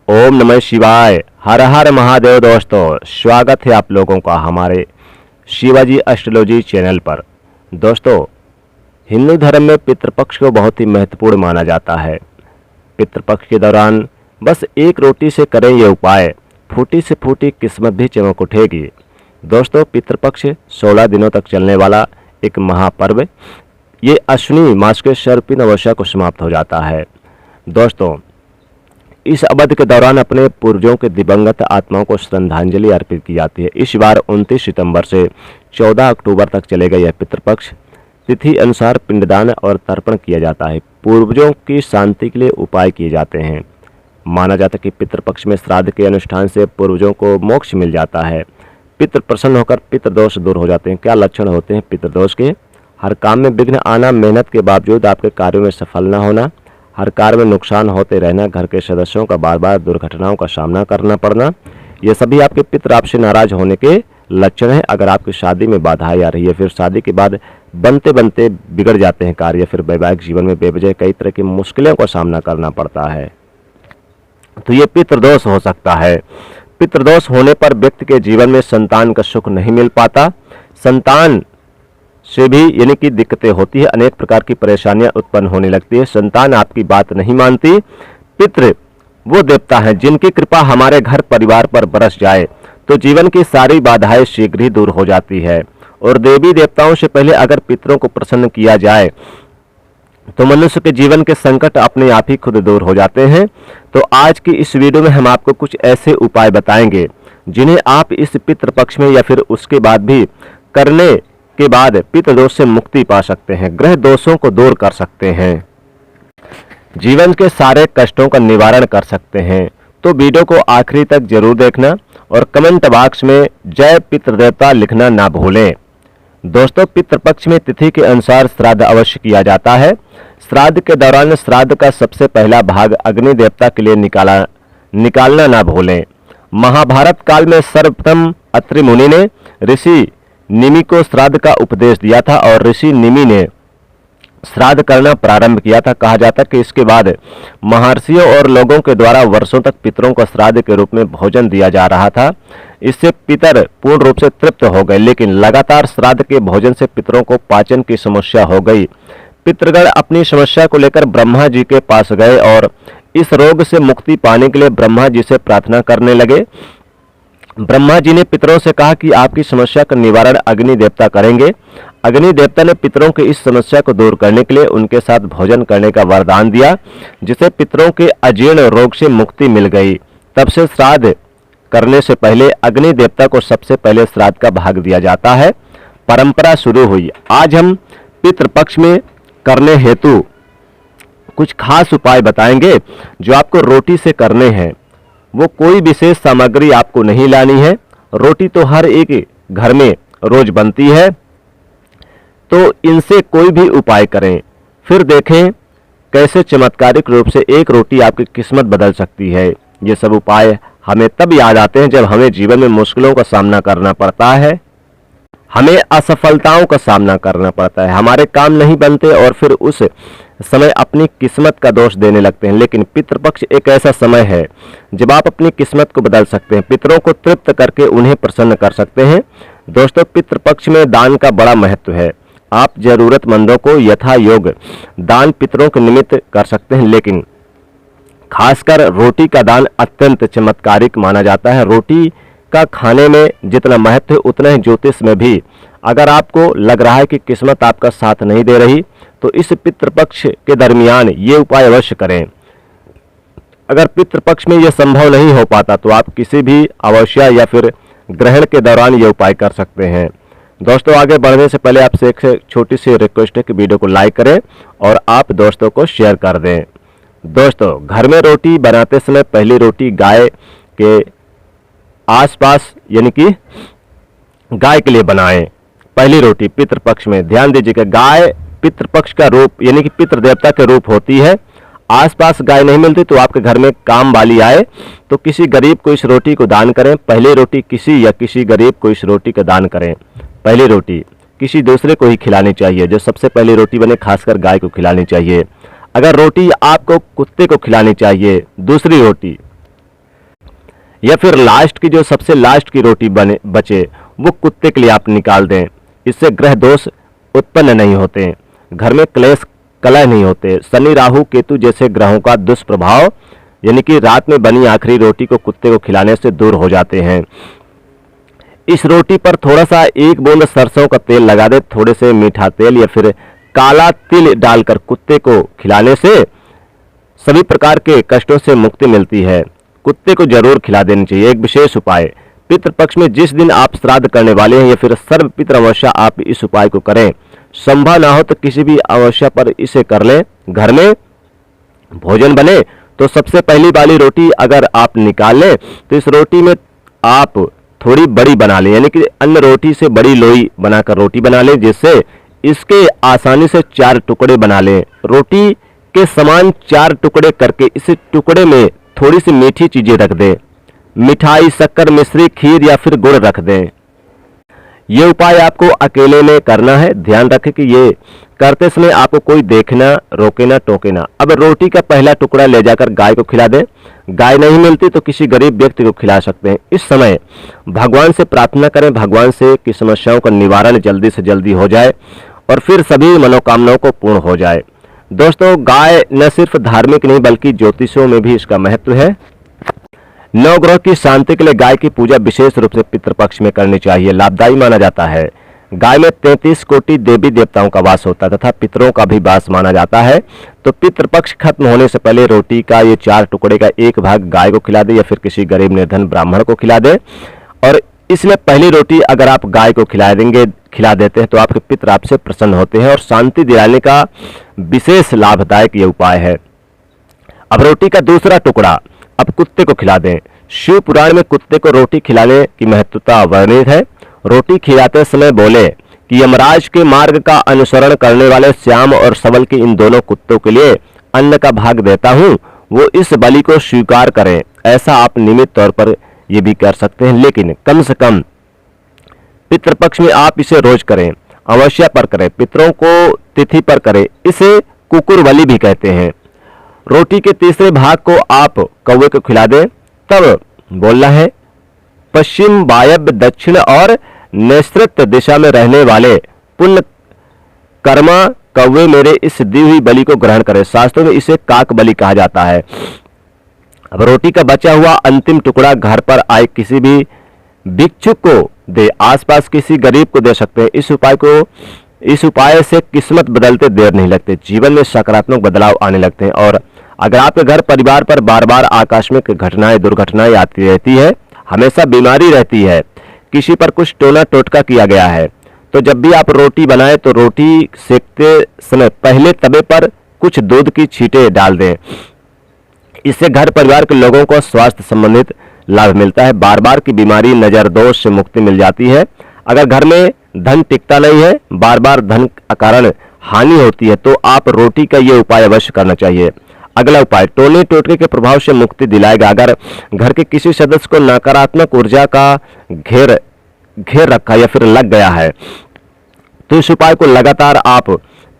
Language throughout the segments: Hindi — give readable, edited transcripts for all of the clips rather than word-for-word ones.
ओम नमः शिवाय। हर हर महादेव। दोस्तों, स्वागत है आप लोगों का हमारे शिवाजी एस्ट्रोलॉजी चैनल पर। दोस्तों, हिंदू धर्म में पितृपक्ष को बहुत ही महत्वपूर्ण माना जाता है। पितृपक्ष के दौरान बस एक रोटी से करें ये उपाय, फूटी से फूटी किस्मत भी चमक उठेगी। दोस्तों, पितृपक्ष 16 दिनों तक चलने वाला एक महापर्व ये अश्विनी मास के सर्पिन अमावस्या को समाप्त हो जाता है। दोस्तों, इस अवधि के दौरान अपने पूर्वजों के दिवंगत आत्माओं को श्रद्धांजलि अर्पित की जाती है। इस बार 29 सितंबर से 14 अक्टूबर तक चलेगा यह पितृपक्ष। तिथि अनुसार पिंडदान और तर्पण किया जाता है। पूर्वजों की शांति के लिए उपाय किए जाते हैं। माना जाता है कि पितृपक्ष में श्राद्ध के अनुष्ठान से पूर्वजों को मोक्ष मिल जाता है। पितृ प्रसन्न होकर पितृदोष दूर हो जाते हैं। क्या लक्षण होते हैं पितृदोष के? हर काम में विघ्न आना, मेहनत के बावजूद आपके कार्यों में सफल न होना, हर कार्य में नुकसान होते रहना, घर के सदस्यों का बार बार दुर्घटनाओं का सामना करना पड़ना, ये सभी आपके पितृ आपसे नाराज होने के लक्षण हैं। अगर आपकी शादी में बाधाएं आ रही है, फिर शादी के बाद बनते बनते बिगड़ जाते हैं कार्य, फिर वैवाहिक जीवन में बेवजह कई तरह की मुश्किलों का सामना करना पड़ता है, तो ये पितृदोष हो सकता है। पितृदोष होने पर व्यक्ति के जीवन में संतान का सुख नहीं मिल पाता, संतान से भी यानी कि दिक्कतें होती है, अनेक प्रकार की परेशानियां उत्पन्न होने लगती है, संतान आपकी बात नहीं मानती। पितृ वो देवता हैं जिनकी कृपा हमारे घर परिवार पर बरस जाए तो जीवन की सारी बाधाएं शीघ्र ही दूर हो जाती है। और देवी देवताओं से पहले अगर पितरों को प्रसन्न किया जाए तो मनुष्य के जीवन के संकट अपने आप ही खुद दूर हो जाते हैं। तो आज की इस वीडियो में हम आपको कुछ ऐसे उपाय बताएंगे जिन्हें आप इस पितृपक्ष में या फिर उसके बाद भी करने के बाद पितृदोष से मुक्ति पा सकते हैं, ग्रह दोषों को दूर कर सकते हैं, जीवन के सारे कष्टों का निवारण कर सकते हैं। तो वीडियो को आखिरी तक जरूर देखना और कमेंट बॉक्स में जय पितृदेवता लिखना ना भूलें। दोस्तों, पितृपक्ष में तिथि के अनुसार श्राद्ध अवश्य किया जाता है। श्राद्ध के दौरान श्राद्ध का सबसे पहला भाग अग्नि देवता के लिए निकालना ना भूलें। महाभारत काल में सर्वप्रथम अत्रि मुनि ने ऋषि निमि को श्राद्ध का उपदेश दिया था और ऋषि निमि ने श्राद्ध करना प्रारंभ किया था। कहा जाता कि इसके बाद महर्षियों और लोगों के द्वारा वर्षों तक पितरों को श्राद्ध के रूप में भोजन दिया जा रहा था। इससे पितर पूर्ण रूप से तृप्त हो गए, लेकिन लगातार श्राद्ध के भोजन से पितरों को पाचन की समस्या हो गई। पितृगण अपनी समस्या को लेकर ब्रह्मा जी के पास गए और इस रोग से मुक्ति पाने के लिए ब्रह्मा जी से प्रार्थना करने लगे। ब्रह्मा जी ने पितरों से कहा कि आपकी समस्या का निवारण अग्नि देवता करेंगे। अग्नि देवता ने पितरों की इस समस्या को दूर करने के लिए उनके साथ भोजन करने का वरदान दिया, जिससे पितरों के अजीर्ण रोग से मुक्ति मिल गई। तब से श्राद्ध करने से पहले अग्नि देवता को सबसे पहले श्राद्ध का भाग दिया जाता है। परंपरा शुरू हुई। आज हम पितृपक्ष में करने हेतु कुछ खास उपाय बताएंगे जो आपको रोटी से करने हैं। वो कोई विशेष सामग्री आपको नहीं लानी है। रोटी तो हर एक घर में रोज बनती है, तो इनसे कोई भी उपाय करें, फिर देखें कैसे चमत्कारिक रूप से एक रोटी आपकी किस्मत बदल सकती है। ये सब उपाय हमें तब याद आते हैं जब हमें जीवन में मुश्किलों का सामना करना पड़ता है, हमें असफलताओं का सामना करना पड़ता है, हमारे काम नहीं बनते और फिर उस समय अपनी किस्मत का दोष देने लगते हैं। लेकिन पितृपक्ष एक ऐसा समय है जब आप अपनी किस्मत को बदल सकते हैं, पितरों को तृप्त करके उन्हें प्रसन्न कर सकते हैं। दोस्तों, पितृपक्ष में दान का बड़ा महत्व है। आप जरूरतमंदों को यथा योग दान पितरों के निमित्त कर सकते हैं, लेकिन खासकर रोटी का दान अत्यंत चमत्कारिक माना जाता है। रोटी का खाने में जितना महत्व है उतना ही ज्योतिष में भी। अगर आपको लग रहा है कि किस्मत आपका साथ नहीं दे रही, तो इस पितृपक्ष के दरमियान ये उपाय अवश्य करें। अगर पितृपक्ष में यह संभव नहीं हो पाता तो आप किसी भी अमावस्या या फिर ग्रहण के दौरान ये उपाय कर सकते हैं। दोस्तों, आगे बढ़ने से पहले आपसे एक छोटी सी रिक्वेस्ट है कि वीडियो को लाइक करें और आप दोस्तों को शेयर कर दें। दोस्तों, घर में रोटी बनाते समय पहली रोटी गाय के आसपास यानी कि गाय के लिए बनाएं। पहली रोटी पितृपक्ष में ध्यान दीजिएगा, गाय पितृपक्ष का रूप यानी कि पितृ देवता के रूप होती है। आसपास गाय नहीं मिलती तो आपके घर में काम वाली आए तो किसी गरीब को इस रोटी को दान करें। पहली रोटी किसी गरीब को इस रोटी का दान करें। पहली रोटी किसी दूसरे को ही खिलानी चाहिए। जो सबसे पहली रोटी बने खासकर गाय को खिलानी चाहिए। अगर रोटी आपको कुत्ते को खिलानी चाहिए, दूसरी रोटी या फिर लास्ट की जो सबसे लास्ट की रोटी बचे वो कुत्ते के लिए आप निकाल दें। इससे ग्रह दोष उत्पन्न नहीं होते, घर में क्लेश कलह नहीं होते। शनि राहु केतु जैसे ग्रहों का दुष्प्रभाव यानी कि रात में बनी आखिरी रोटी को कुत्ते को खिलाने से दूर हो जाते हैं। इस रोटी पर थोड़ा सा 1 बूंद सरसों का तेल लगा दे, थोड़े से मीठा तेल या फिर काला तिल डालकर कुत्ते को खिलाने से सभी प्रकार के कष्टों से मुक्ति मिलती है। कुत्ते को जरूर खिला देनी चाहिए। एक विशेष उपाय, पितृपक्ष में जिस दिन आप श्राद्ध करने वाले हैं या फिर सर्व पितृ अमावस्या आप इस उपाय को करें। संभव ना हो तो किसी भी अमावस्या पर इसे कर लें। घर में भोजन बने तो सबसे पहली वाली रोटी अगर आप निकाल लें तो इस रोटी में आप थोड़ी बड़ी बना लें, यानी कि अन्य रोटी से बड़ी लोई बनाकर रोटी बना लें, जिससे इसके आसानी से 4 टुकड़े बना लें। रोटी के समान 4 टुकड़े करके इस टुकड़े में थोड़ी सी मीठी चीजें रख दें, मिठाई, शक्कर, मिश्री, खीर या फिर गुड़ रख दें। ये उपाय आपको अकेले में करना है। ध्यान रखें कि ये करते समय आपको कोई देखना, रोके ना, टोके ना। अब रोटी का पहला टुकड़ा ले जाकर गाय को खिला दें। गाय नहीं मिलती तो किसी गरीब व्यक्ति को खिला सकते हैं। इस समय भगवान से प्रार्थना करें, भगवान से कि समस्याओं का निवारण जल्दी से जल्दी हो जाए और फिर सभी मनोकामनाओं को पूर्ण हो जाए। दोस्तों, गाय न सिर्फ धार्मिक नहीं बल्कि ज्योतिषों में भी इसका महत्व है। नवग्रह की शांति के लिए गाय की पूजा विशेष रूप से पितृपक्ष में करनी चाहिए, लाभदायी माना जाता है। गाय में 33 कोटि देवी देवताओं का वास होता है तथा पितरों का भी वास माना जाता है। तो पितृपक्ष खत्म होने से पहले रोटी का ये 4 टुकड़े का एक भाग गाय को खिला दे या फिर किसी गरीब निर्धन ब्राह्मण को खिला दे। और इसमें पहली रोटी अगर आप गाय को खिला देते हैं तो आपके पितर आपसे प्रसन्न होते हैं और शांति दिलाने का विशेष लाभदायक ये उपाय है। अब रोटी का दूसरा टुकड़ा अब कुत्ते को खिला दें। शिव पुराण में कुत्ते को रोटी खिलाने की महत्वता वर्णित है। रोटी खिलाते समय बोले कि यमराज के मार्ग का अनुसरण करने वाले श्याम और सबल के इन दोनों कुत्तों के लिए अन्न का भाग देता हूं, वो इस बलि को स्वीकार करें। ऐसा आप नियमित तौर पर ये भी कर सकते हैं, लेकिन कम से कम पितृपक्ष में आप इसे रोज करें, अमावस्या पर करें, पितरों को तिथि पर करें। इसे कुकुर बलि भी कहते हैं। रोटी के तीसरे भाग को आप कौवे को खिला दें। तब बोलना है, पश्चिम, वायव्य, दक्षिण और नैऋत्य दिशा में रहने वाले पुण्य कर्मा कौवे मेरे इस दी हुई बलि को ग्रहण करें। शास्त्रों में इसे काक बलि कहा जाता है। अब रोटी का बचा हुआ अंतिम टुकड़ा घर पर आए किसी भी भिक्षुक को दे, आसपास किसी गरीब को दे सकते हैं। इस उपाय से किस्मत बदलते देर नहीं लगते, जीवन में सकारात्मक बदलाव आने लगते हैं। और अगर आपके घर परिवार पर बार बार आकस्मिक घटनाएं, दुर्घटनाएं आती रहती है, हमेशा बीमारी रहती है, किसी पर कुछ टोना टोटका किया गया है, तो जब भी आप रोटी बनाएं तो रोटी सेकते समय पहले तवे पर कुछ दूध की छींटे डाल दें। इससे घर परिवार के लोगों को स्वास्थ्य संबंधित लाभ मिलता है। बार बार की बीमारी, नजर दोष से मुक्ति मिल जाती है। अगर घर में धन टिकता नहीं है, बार बार धन के कारण हानि होती है, तो आप रोटी का ये उपाय अवश्य करना चाहिए। अगला उपाय टोने टोटके के प्रभाव से मुक्ति दिलाएगा। अगर घर के किसी सदस्य को नकारात्मक ऊर्जा का घेर रखा या फिर लग गया है तो इस उपाय को लगातार आप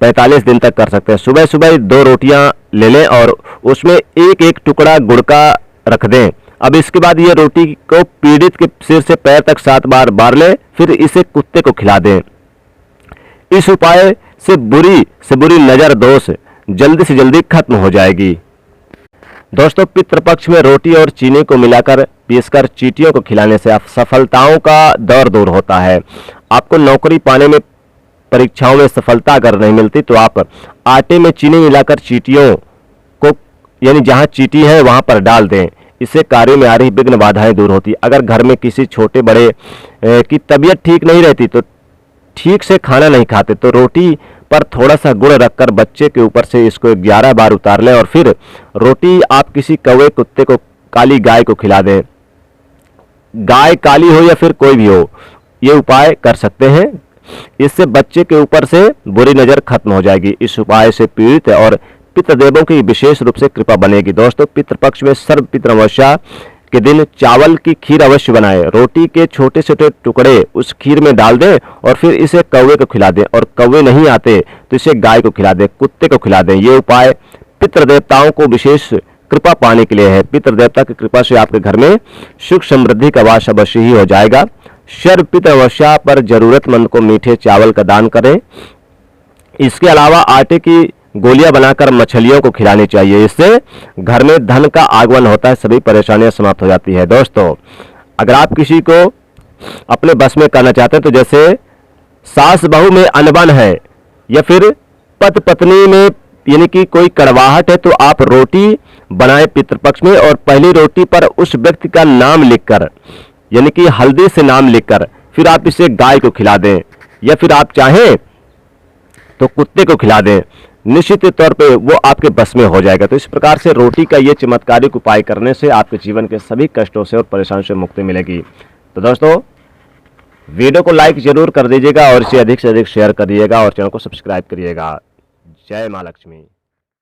45 दिन तक कर सकते हैं। सुबह सुबह 2 रोटियां ले लें और उसमें एक एक टुकड़ा गुड़ का रख दें। अब इसके बाद ये रोटी को पीड़ित के सिर से पैर तक 7 बार बार लें, फिर इसे कुत्ते को खिला दें। इस उपाय से बुरी नजर दोष जल्दी से जल्दी खत्म हो जाएगी। दोस्तों, पितृपक्ष में रोटी और चीनी को मिलाकर पीसकर चींटियों को खिलाने से सफलताओं का दौर दूर होता है। आपको नौकरी पाने में, परीक्षाओं में सफलता अगर नहीं मिलती तो आप आटे में चीनी मिलाकर चींटियों को, यानी जहां चींटी है वहां पर डाल दें। इससे कार्य में आ रही विघ्न बाधाएं दूर होती। अगर घर में किसी छोटे बड़े की तबीयत ठीक नहीं रहती, तो ठीक से खाना नहीं खाते, तो रोटी पर थोड़ा सा गुड़ रखकर बच्चे के ऊपर से इसको 11 बार उतार लें और फिर रोटी आप किसी कौवे, कुत्ते को, काली गाय को खिला दें। गाय काली हो या फिर कोई भी हो, ये उपाय कर सकते हैं। इससे बच्चे के ऊपर से बुरी नजर खत्म हो जाएगी। इस उपाय से पीड़ित और पितृदेवों की विशेष रूप से कृपा बनेगी। दोस्तों, पितृपक्ष में सर्व पितृ अमावस्या के दिन चावल की खीर अवश्य बनाएं। रोटी के छोटे छोटे टुकड़े उस खीर में डाल दें और फिर इसे कौवे को खिला दें। और कौवे नहीं आते तो इसे गाय को खिला दें, कुत्ते को खिला दें। ये उपाय पितृदेवताओं को विशेष कृपा पाने के लिए है। पितृदेवता की कृपा से आपके घर में सुख समृद्धि का वास अवश्य ही हो जाएगा। सर्व पितृवस्या पर जरूरतमंद को मीठे चावल का दान करें। इसके अलावा आटे की गोलियां बनाकर मछलियों को खिलानी चाहिए। इससे घर में धन का आगमन होता है, सभी परेशानियां समाप्त हो जाती है। दोस्तों, अगर आप किसी को अपने बस में करना चाहते हैं तो जैसे सास बहू में अनबन है या फिर पति पत्नी में यानी कि कोई कड़वाहट है, तो आप रोटी बनाएं पितृपक्ष में और पहली रोटी पर उस व्यक्ति का नाम लिखकर यानी कि हल्दी से नाम लिखकर फिर आप इसे गाय को खिला दें या फिर आप चाहें तो कुत्ते को खिला दें। निश्चित तौर पे वो आपके बस में हो जाएगा। तो इस प्रकार से रोटी का ये चमत्कारिक उपाय करने से आपके जीवन के सभी कष्टों से और परेशानियों से मुक्ति मिलेगी। तो दोस्तों, वीडियो को लाइक जरूर कर दीजिएगा और इसे अधिक से अधिक शेयर करिएगा और चैनल को सब्सक्राइब करिएगा। जय मां लक्ष्मी।